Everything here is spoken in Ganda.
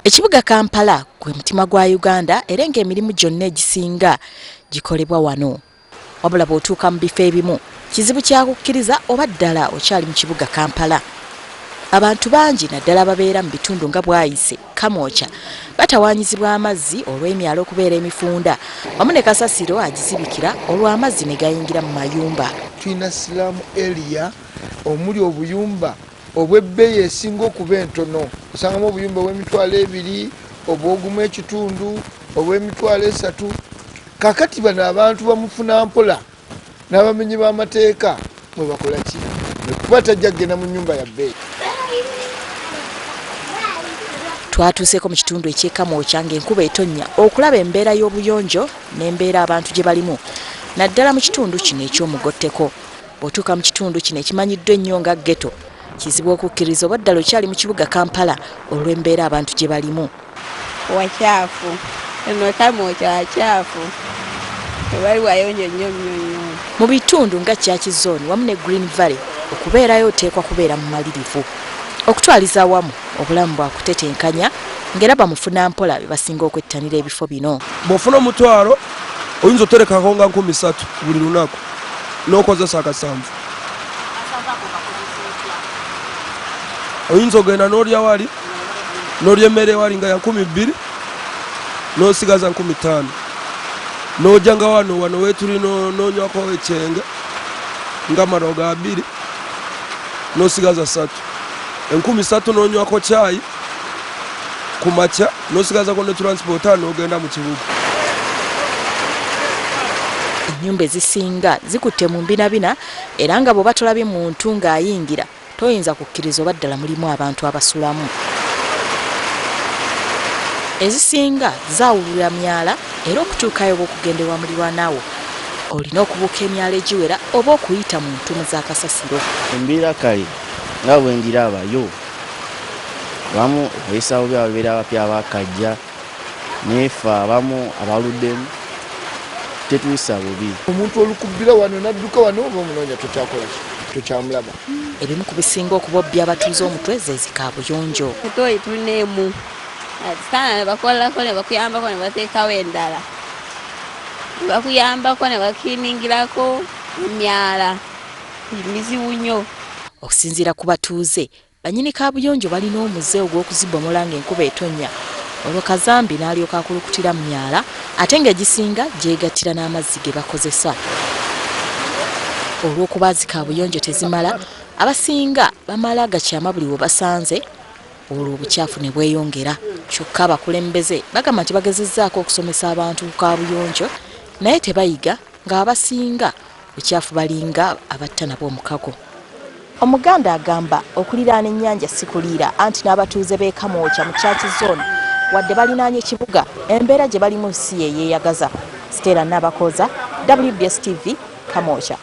Ekibuga Kampala gwe mutima gwa Uganda era ng'emirimu gyonna egisinga gikolebwa wano. Wabula bw'otuuka mu bifo ebimu kizibu kyakukkiriza oba ddala okyali mu kibuga Kampala. Abantu bangi naddala babeera mu bitundu nga Bwayise, Kamwokya batawaanyizibwa amazzi olw'emyalo okubeera emifunda wamu ne kasasiro agizibikira olw'amazzi ne gayingira mu mayumba. Tulina Silaamu area omuli obuyumba obw'ebbeeyi esinga okuba entono. Osangamu obuyumba obw'emitwalo 2, obw'ogumu ekitundu, obw'emitwalo 3. Kakati bano abantu bamufuna mpola n'abamenyi b'amateeka mwe bakola ki? Kuba tajja kugenda mu nnyumba ya bbeeyi. Twatuuseeko mu kitundu eky'ekamwokya ng'enkuba etonnya okulaba embeera y'obuyonjo n'embeera abantu gye balimu naddala mu kitundu kino eky'omugotteko. Bw'otuuka mu kitundu kino ekimanyiddwa ennyo nga ghetto kizibu okukkiriza oba ddala okyali mu kibuga Kampala olw'embeera abantu gye balimu. Wakyafu eno Kamwokya wakyafu tewali wayonjo nnyo. Mu bitundu nga Church Zone wamu ne Green Valley okubeerayo oteekwa kubeera mu malirivu okutwaliza awamu obulamu bwa kutetenkanya ng'era bamufuna mpola be basinga okwettanira ebifo bino. Bw'ofuna omutwalo oyinza oterekako nga 3 buli lunaku n'okozesa akasanvu. Oyinza ogenda n'olya wali n'olya emmere wali nga ya 2,000 n'osigaza 5,000 n'ojja nga wano weetuli n'onywako ekyenge nga maroga 2 n'osigaza 3. 3,000 n'onywako caayi ku makya n'osigazako ne transporta n'ogenda mu kibuga. Ennyumba ezisinga zikutte mu mbinabina era nga bw'oba tolabye muntu ng'ayingira toyinza kukkiriza oba ddala mulimu abantu abasulamu. Ezisinga zaawulira myala era okutuukayo bw'okugendewa mulirwanaawo olina okubuuka emyala egiwera oba okuyita mu ntumu za kasasiro. Embeera kale nga bwe ngirabayo abamu ebisaawo byabo bibeera abapya abakajja neefe abamu abaluddemu tetuyisa bubi. Omuntu olukubbira wano n'adduka wano oba omunoonya tokyakola ki? Tokyamulaba. Ebimu ku bisinga okubobbya abatuuze omutwe ze zikaabuyonjo. Tutoyi tuneemu sana ne bakolako ne bakuyambako ne bateekawo endala bakuyambako ne bakiningirako emyala mizibu nnyo. Okusinziira ku batuuze bannyini kaabuyonjo balina omuze ogw'okuzibomola ng'enkuba etonnya olwo kazambi n'alyoka akulukutira mu myala ate ng'egisinga gyegattira n'amazzi ge bakozesa. Olw'okuba zikaabuyonjo tezimala abasinga bamala gakyama buli we basanze olwo obukyafu ne bweyongera. Kyokka abakulembeze bagamba nti bagezezzaako okusomesa abantu ku kaabuyonjo naye tebayiga ng'abasinga bukyafu balinga abatta nabo omukago. Omuganda agamba okuliraana ennyanja si kuliira anti n'abatuuze b'e Kamwokya mu Church Zone wadde balinaanye ekibuga embeera gye balimu si yeeyagaza. Stella Nabakoza, WBS TV, Kamwokya.